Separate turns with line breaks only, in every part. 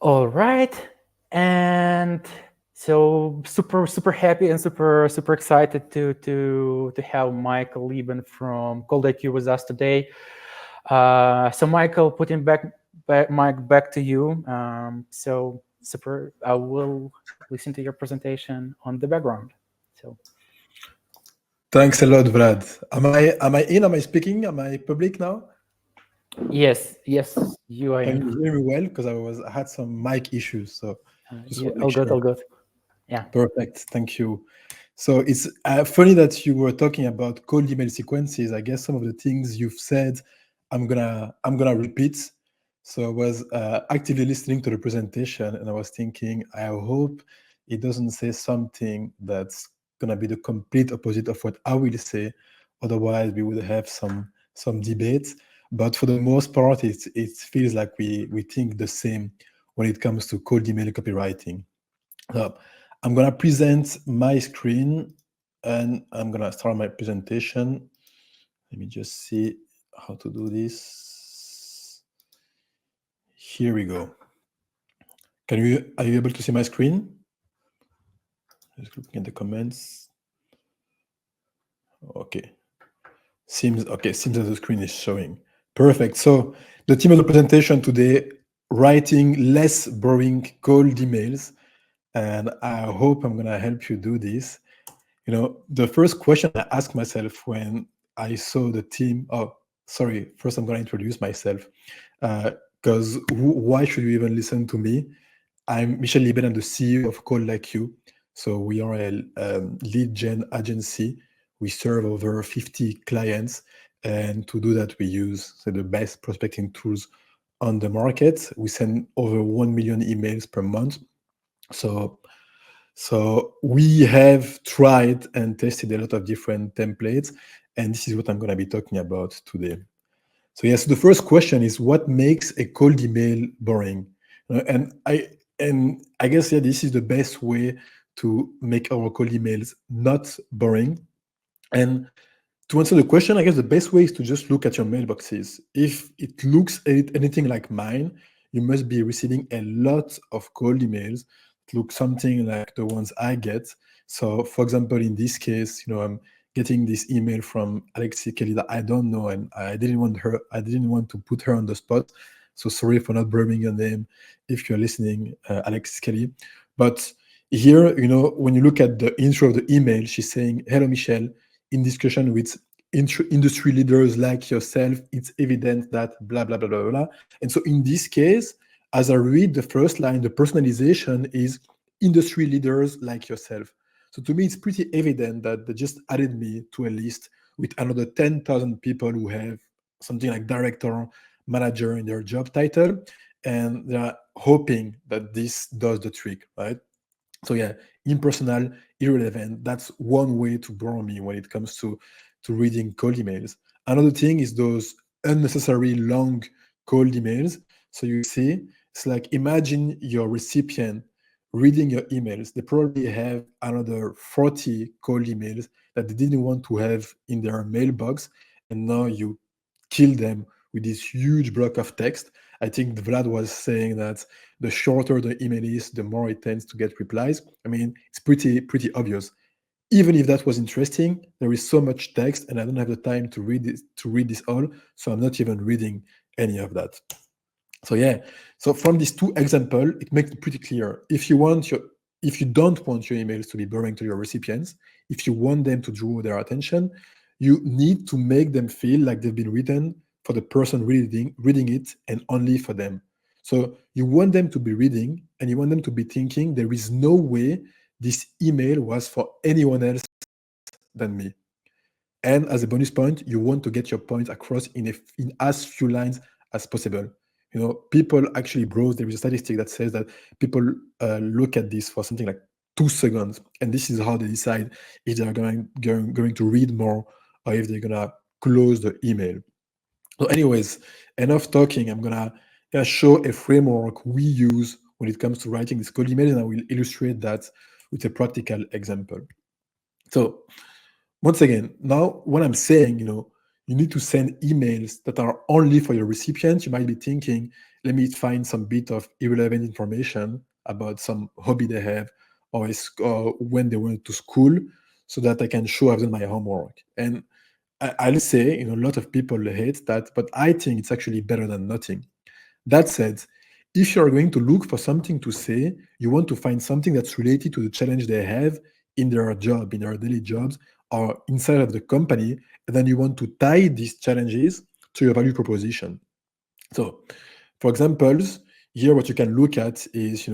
All right, and so super happy and super excited to have Michael Lieben from ColdIQ with us today. So Michael, putting Mike back to you. So super, I will listen to your presentation on the background. So
Thanks a lot, Vlad. Am I speaking? Am I public now?
yes, you are
Can
in.
you hear me well? Because I had some mic issues, so just
Yeah,
want to make sure.
all good. Yeah.
Perfect. Thank you. So it's funny that you were talking about cold email sequences. I guess some of the things you've said, I'm gonna repeat. So I was actively listening to the presentation, and I was thinking, I hope it doesn't say something that's gonna be the complete opposite of what I will say. Otherwise, we would have some debate. But for the most part, it feels like we think the same when it comes to cold email copywriting. So I'm gonna present my screen and I'm gonna start my presentation. Let me just see how to do this. Here we go. Are you able to see my screen? Just looking at the comments. Okay. Seems that the screen is showing. Perfect. So the theme of the presentation today, writing less boring cold emails. And I hope I'm gonna help you do this. The first question I asked myself when I saw the team. Oh, sorry. First, I'm going to introduce myself. Because why should you even listen to me? I'm Michel Lieben. I'm the CEO of ColdIQ. So we are a lead gen agency. We serve over 50 clients. And to do that, we use the best prospecting tools on the market. We send over 1 million emails per month. So we have tried and tested a lot of different templates, and this is what I'm going to be talking about today. So yes, the first question is what makes a cold email boring? And I guess yeah, this is the best way to make our cold emails not boring. And to answer the question, I guess the best way is to just look at your mailboxes. If it looks anything like mine, you must be receiving a lot of cold emails. It looks something like the ones I get. So, for example, in this case, I'm getting this email from Alexi Kelly that I don't know, and I didn't want to put her on the spot. So sorry for not blurring your name if you're listening, Alexis Kelly. But here, when you look at the intro of the email, she's saying, "Hello, Michel. In discussion with industry leaders like yourself, it's evident that blah, blah, blah, blah, blah." And so in this case, as I read the first line, the personalization is industry leaders like yourself. So to me, it's pretty evident that they just added me to a list with another 10,000 people who have something like director, manager in their job title. And they're hoping that this does the trick, right? So yeah, impersonal, irrelevant. That's one way to bore me when it comes to reading cold emails. Another thing is those unnecessary long cold emails. So you see, it's like imagine your recipient reading your emails. They probably have another 40 cold emails that they didn't want to have in their mailbox, and now you kill them with this huge block of text. I think Vlad was saying that the shorter the email is, the more it tends to get replies. I mean, it's pretty obvious. Even if that was interesting, there is so much text, and I don't have the time to read this all, so I'm not even reading any of that. So yeah, so from these two examples, it makes it pretty clear. If you don't want your emails to be boring to your recipients, if you want them to draw their attention, you need to make them feel like they've been written for the person reading it and only for them. So you want them to be reading and you want them to be thinking there is no way this email was for anyone else than me. And as a bonus point, you want to get your point across in as few lines as possible. People actually browse. There is a statistic that says that people look at this for something like 2 seconds, and this is how they decide if they are going to read more or if they're gonna close the email. So, anyways, enough talking. I'm gonna show a framework we use when it comes to writing this cold email, and I will illustrate that with a practical example. So, once again, now what I'm saying, you need to send emails that are only for your recipients. You might be thinking, let me find some bit of irrelevant information about some hobby they have, or when they went to school, so that I can show I've done my homework. And I'll say, a lot of people hate that, but I think it's actually better than nothing. That said, if you're going to look for something to say, you want to find something that's related to the challenge they have in their job, in their daily jobs, or inside of the company, and then you want to tie these challenges to your value proposition. So, for examples, here what you can look at is,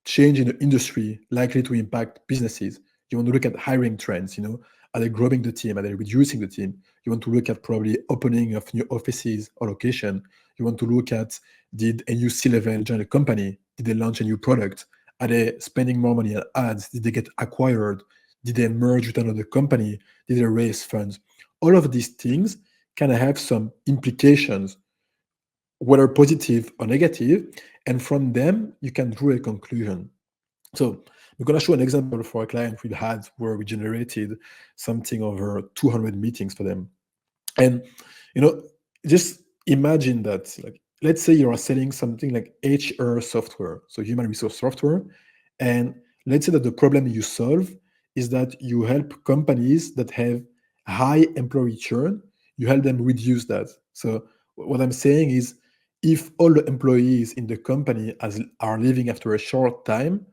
change in the industry likely to impact businesses. You want to look at hiring trends, are they growing the team? Are they reducing the team? You want to look at probably opening of new offices or location. You want to look at, did a new C-level join the company? Did they launch a new product? Are they spending more money on ads? Did they get acquired? Did they merge with another company? Did they raise funds? All of these things can have some implications, whether positive or negative, and from them you can draw a conclusion. So we're going to show an example for a client we had where we generated something over 200 meetings for them. And you know, just imagine that, like, let's say you are selling something like HR software, so human resource software, and let's say that the problem you solve is that you help companies that have high employee churn, you help them reduce that. So what I'm saying is, if all the employees in the company are leaving after a short time,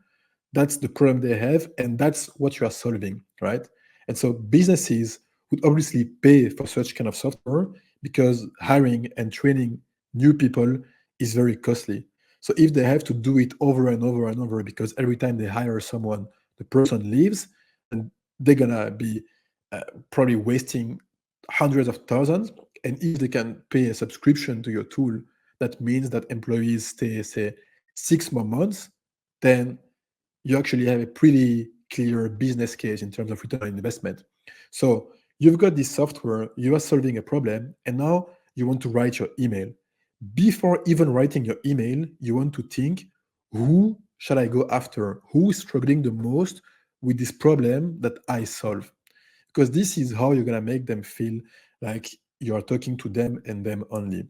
that's the problem they have, and that's what you are solving, right? And so businesses would obviously pay for such kind of software because hiring and training new people is very costly. So if they have to do it over and over and over, because every time they hire someone, the person leaves, and they're gonna be uh, probably wasting hundreds of thousands. And if they can pay a subscription to your tool, that means that employees stay, say, 6 more months, then you actually have a pretty clear business case in terms of return on investment. So you've got this software, you are solving a problem, and now you want to write your email. Before even writing your email, you want to think, who shall I go after? Who is struggling the most with this problem that I solve? Because this is how you're going to make them feel like you are talking to them and them only.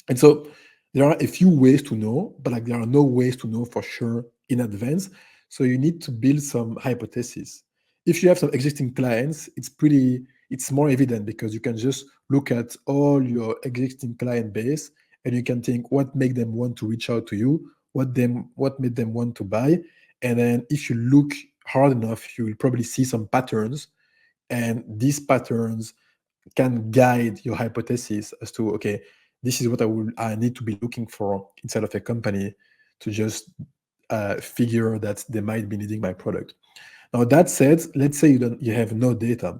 And so there are a few ways to know, but like there are no ways to know for sure in advance. So you need to build some hypotheses. If you have some existing clients, it's more evident because you can just look at all your existing client base and you can think what make them want to reach out to you, what made them want to buy. And then if you look hard enough, you will probably see some patterns, and these patterns can guide your hypothesis as to, okay, this is what I need to be looking for inside of a company to just figure that they might be needing my product. Now that said, let's say you have no data.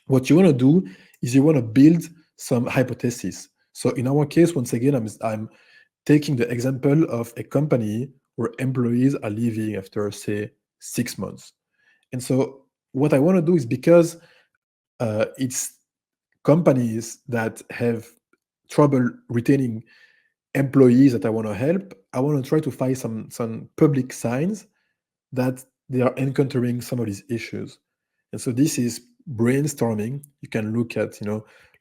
What you want to do is you want to build some hypothesis. So in our case, once again, I'm taking the example of a company where employees are leaving after, say, 6 months. And so what I want to do is, because it's companies that have trouble retaining employees that I want to help, I want to try to find some public signs that they are encountering some of these issues. And so this is brainstorming. You can look at,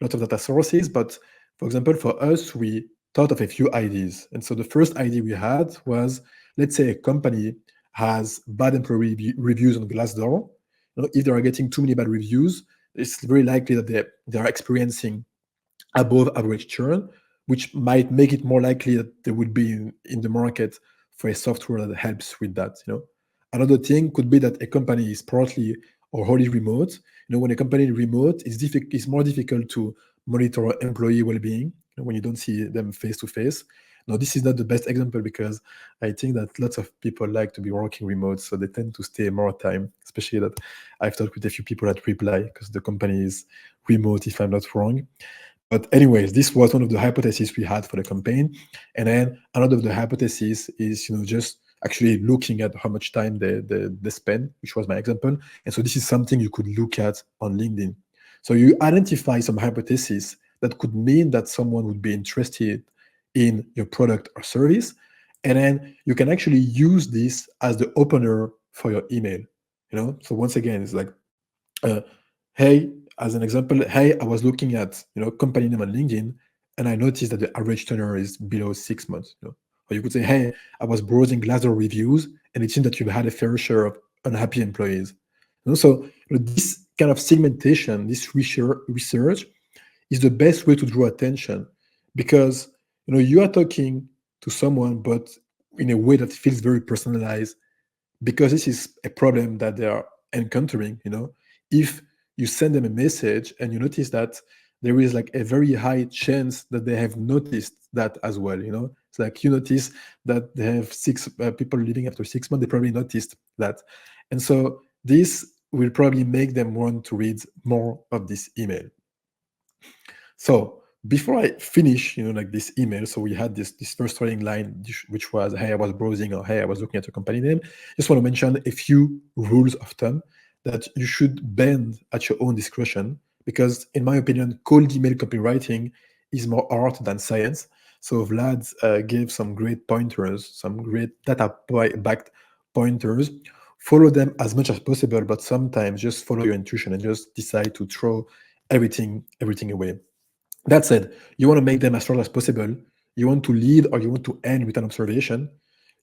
lots of data sources, but for example, for us, we thought of a few ideas. And so the first idea we had was, let's say a company has bad employee reviews on Glassdoor. If they are getting too many bad reviews, it's very likely that they are experiencing above average churn, which might make it more likely that they would be in the market for a software that helps with that. Another thing could be that a company is partly or wholly remote. When a company is remote, it's more difficult to monitor employee well-being, when you don't see them face to face. Now, this is not the best example because I think that lots of people like to be working remote, so they tend to stay more time, especially that I've talked with a few people at Reply because the company is remote, if I'm not wrong. But anyways, this was one of the hypotheses we had for the campaign. And then another of the hypotheses is, just actually looking at how much time they spend, which was my example. And so this is something you could look at on LinkedIn. So you identify some hypotheses that could mean that someone would be interested in your product or service. And then you can actually use this as the opener for your email. So once again, it's like, uh, hey, as an example, hey, I was looking at company name on LinkedIn, and I noticed that the average tenure is below 6 months. Or you could say, hey, I was browsing Glassdoor reviews, and it seems that you've had a fair share of unhappy employees. So this kind of segmentation, this research is the best way to draw attention, because you are talking to someone, but in a way that feels very personalized, because this is a problem that they are encountering. If you send them a message and you notice that there is like a very high chance that they have noticed that as well. It's like you notice that they have six people leaving after 6 months, they probably noticed that. And so this will probably make them want to read more of this email. So before I finish, like this email, so we had this first starting line, which was, hey, I was browsing, or hey, I was looking at your company name. Just want to mention a few rules of thumb that you should bend at your own discretion, because in my opinion, cold email copywriting is more art than science. So Vlad gave some great pointers, some great data-backed pointers. Follow them as much as possible, but sometimes just follow your intuition and just decide to throw everything away. That said, you want to make them as short as possible. You want to lead or you want to end with an observation.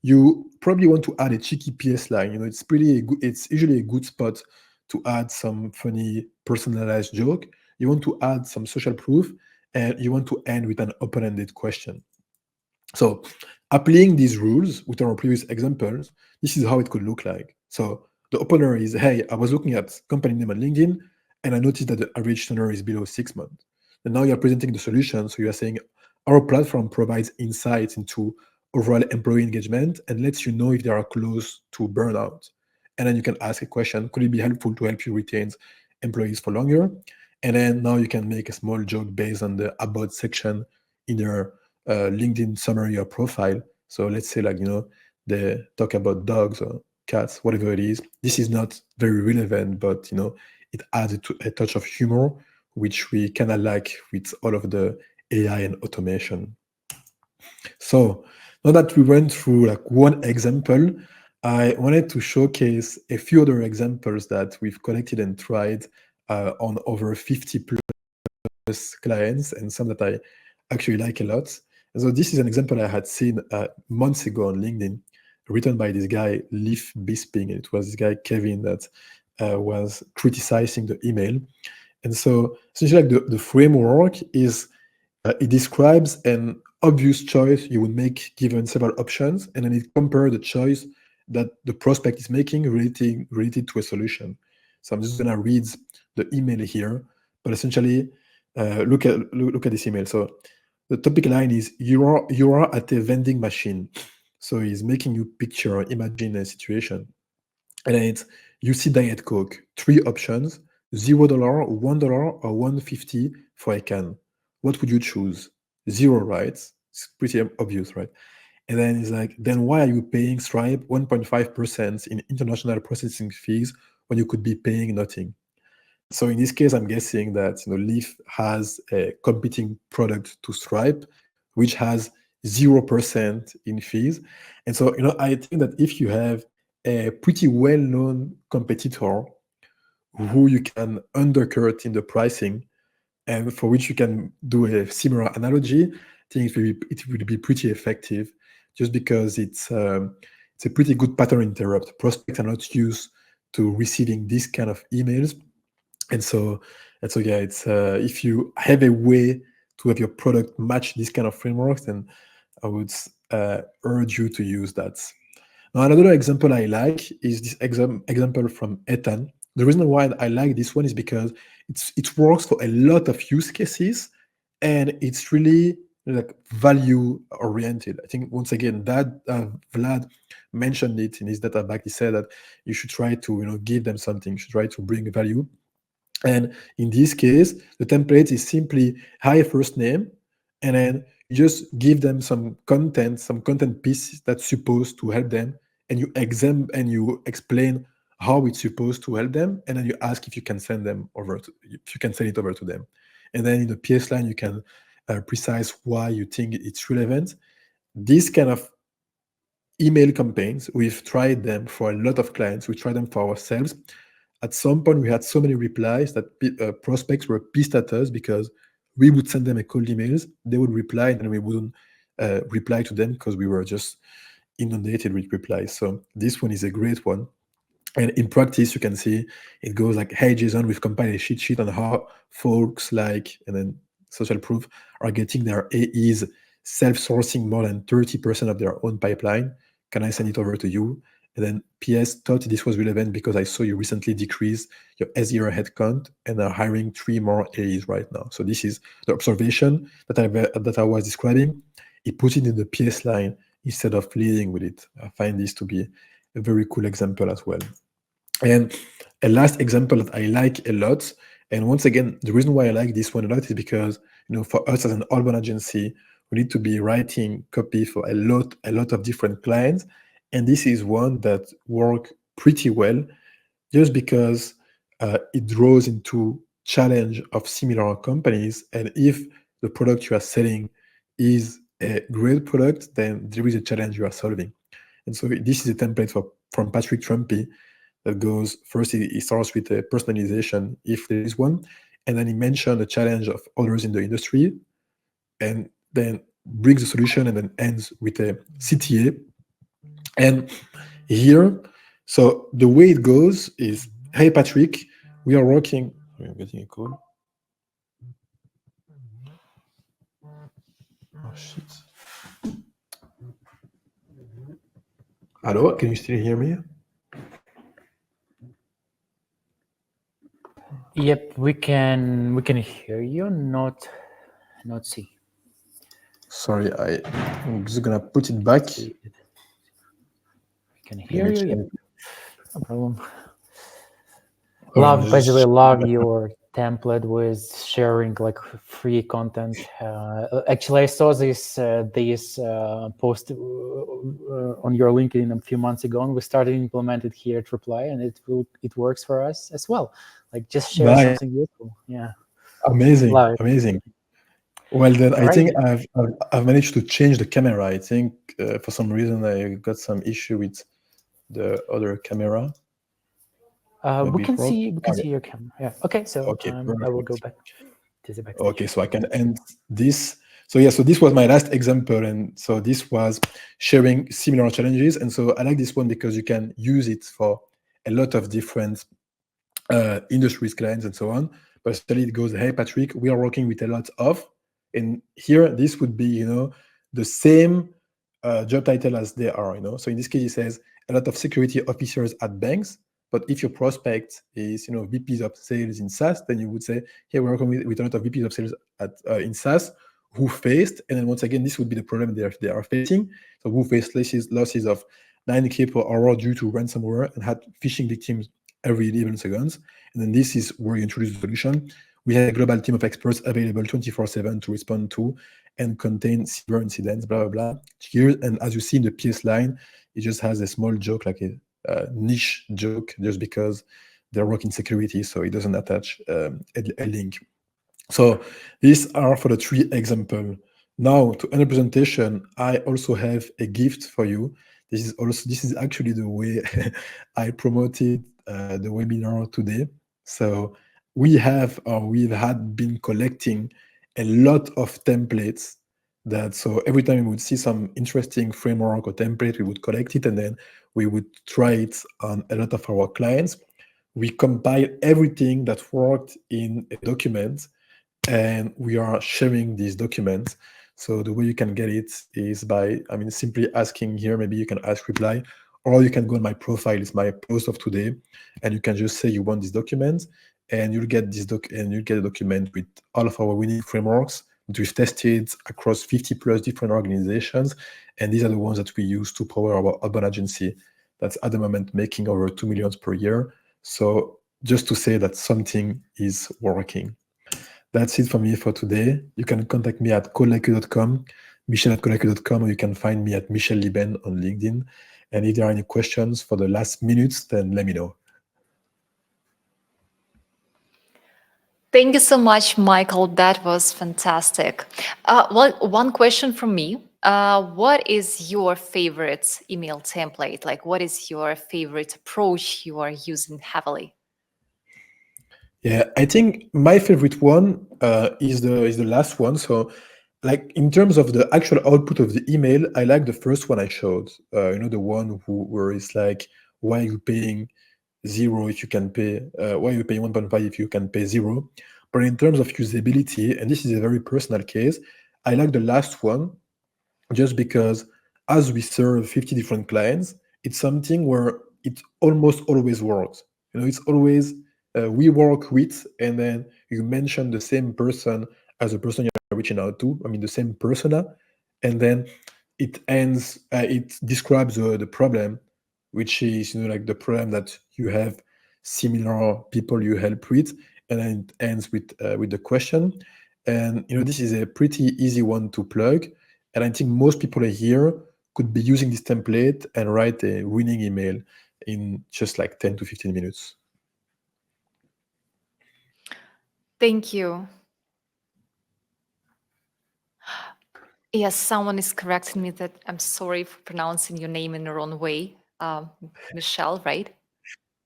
You probably want to add a cheeky PS line. It's usually a good spot to add some funny personalized joke. You want to add some social proof, and you want to end with an open-ended question. So applying these rules with our previous examples, this is how it could look like. So the opener is, hey, I was looking at company name on LinkedIn, and I noticed that the average tenure is below 6 months. And now you're presenting the solution. So you're saying, our platform provides insights into overall employee engagement and lets you know if they are close to burnout. And then you can ask a question, could it be helpful to help you retain employees for longer? And then now you can make a small joke based on the about section in your LinkedIn summary or profile. So let's say, like, they talk about dogs or cats, whatever it is. This is not very relevant, but it adds a touch of humor, which we kind of like with all of the AI and automation. So now that we went through like one example, I wanted to showcase a few other examples that we've collected and tried on over 50 plus clients, and some that I actually like a lot. And so this is an example I had seen months ago on LinkedIn, written by this guy, Leaf Bisping. It was this guy, Kevin, that was criticizing the email. And so essentially, like the framework is, it describes an obvious choice you would make given several options, and then it compares the choice that the prospect is making related to a solution. So I'm just gonna read the email here, but essentially, look at this email. So the topic line is, you are at a vending machine. So he's making you picture or imagine a situation, and then it's, you see Diet Coke, three options: $0, $1, or 150 for a can. What would you choose? Zero, right? It's pretty obvious, right? And then it's like, then why are you paying Stripe 1.5% in international processing fees when you could be paying nothing? So in this case, I'm guessing that Leaf has a competing product to Stripe, which has 0% in fees. And so I think that if you have a pretty well-known competitor who you can undercut in the pricing, and for which you can do a similar analogy, I think it will be pretty effective, just because it's a pretty good pattern interrupt. Prospects are not used to receiving this kind of emails, and so yeah, it's if you have a way to have your product match this kind of frameworks, then I would urge you to use that. Now, another example I like is this example from Ethan. The reason why I like this one is because it works for a lot of use cases, and it's really like value oriented. I think once again that Vlad mentioned it in his data back. He said that you should try to give them something, you should try to bring value. And in this case, the template is simply hi first name, and then you just give them some content piece that's supposed to help them, and you explain how it's supposed to help them, and then you ask if you can send it over to them. And then in the PS line, you can precise why you think it's relevant. This kind of email campaigns, we've tried them for a lot of clients. We tried them for ourselves. at some point we had so many replies that prospects were pissed at us because we would send them a cold emails, they would reply, and we wouldn't reply to them because we were just inundated with replies. So this one is a great one. And in practice, you can see it goes like, hey, Jason, we've compiled a cheat sheet on how folks like, and then social proof are getting their AEs self-sourcing more than 30% of their own pipeline. Can I send it over to you? And then PS, thought this was relevant because I saw you recently decrease your SDR headcount and are hiring 3 more AEs right now. So this is the observation that I was describing. He put it in the PS line instead of leading with it. I find this to be a very cool example as well. And a last example that I like a lot, and once again, the reason why I like this one a lot is because, for us as an outbound agency, we need to be writing copy for a lot of different clients, and this is one that work pretty well, just because it draws into challenge of similar companies, and if the product you are selling is a great product, then there is a challenge you are solving. And so this is a template from Patrick Trumpy that goes first. He starts with a personalization, if there is one, and then he mentioned the challenge of others in the industry, and then brings the solution, and then ends with a CTA. And here, so the way it goes is, hey Patrick, we are working. I'm getting a call. Oh shit. Hello, can you still hear me?
Yep, we can hear you, not see.
Sorry, I'm just gonna put it back.
We can hear you. Yep. No problem. Basically love your template with sharing like free content. Actually, I saw this post on your LinkedIn a few months ago, and we started implementing here at Reply, and it works for us as well. Like just share something useful. Yeah.
Amazing. Well, then I think I've managed to change the camera. I think for some reason I got some issue with the other camera.
We can see your camera. Yeah. Okay. So I will go back to the backstage.
Okay, so I can end this. So yeah, so this was my last example, and so this was sharing similar challenges. And so I like this one because you can use it for a lot of different industries, clients, and so on. But still, it goes, hey Patrick, we are working with a lot of, and here this would be the same job title as they are. So in this case, it says a lot of security officers at banks. But if your prospect is, VPs of sales in SaaS, then you would say, hey, we're working with a lot of VPs of sales in SaaS who faced, and then once again, this would be the problem they are facing. So who faced losses of 90K per hour due to ransomware and had phishing victims every 11 seconds. And then this is where you introduce the solution. We have a global team of experts available 24/7 to respond to and contain cyber incidents, blah, blah, blah. Here, and as you see in the PS line, it just has a small joke, like a niche joke, just because they're working security, so it doesn't attach a link. So these are for the 3 examples. Now to end the presentation, I also have a gift for you. This is actually the way I promoted the webinar today. So we've been collecting a lot of templates so every time we would see some interesting framework or template, we would collect it, and then we would try it on a lot of our clients. We compile everything that worked in a document, and we are sharing these documents. So the way you can get it is by, simply asking here. Maybe you can ask Reply, or you can go on my profile. It's my post of today, and you can just say you want this document, and you'll get this you'll get a document with all of our winning frameworks that we've tested across 50 plus different organizations, and these are the ones that we use to power our outbound agency that's at the moment making over 2 million per year. So just to say that something is working. That's it for me for today. You can contact me at ColdIQ.com, Michel@ColdIQ.com, or you can find me at Michel Lieben on LinkedIn. And if there are any questions for the last minutes, then let me know.
Thank you so much, Michael. That was fantastic. Well, one question from me. What is your favorite email template? Like, what is your favorite approach you are using heavily?
Yeah, I think my favorite one is the last one. So, like in terms of the actual output of the email, I like the first one I showed. The one where it's like, why are you paying zero if you can pay? Why are you paying 1.5 if you can pay zero? But in terms of usability, and this is a very personal case, I like the last one just because as we serve 50 different clients, it's something where it almost always works. It's always we work with, and then you mention the same person as the person you're reaching out to. I mean, the same persona, and then it describes the problem, which is like the problem that you have similar people you help with, and then it ends with the question. And this is a pretty easy one to plug, and I think most people here could be using this template and write a winning email in just like 10 to 15 minutes.
Thank you. Yes, someone is correcting me that I'm sorry for pronouncing your name in the wrong way. Michel, right?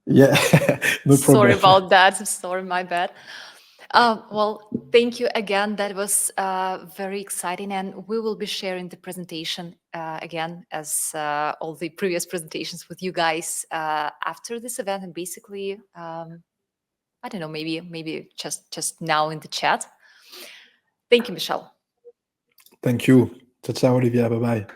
Yeah, no
Sorry
problem.
about that. I'm sorry, my bad. Well, thank you again. That was very exciting, and we will be sharing the presentation again as all the previous presentations with you guys after this event. And basically, I don't know, maybe just now in the chat. Thank you, Michelle.
Thank you. Ciao, ciao, Olivia. Bye bye.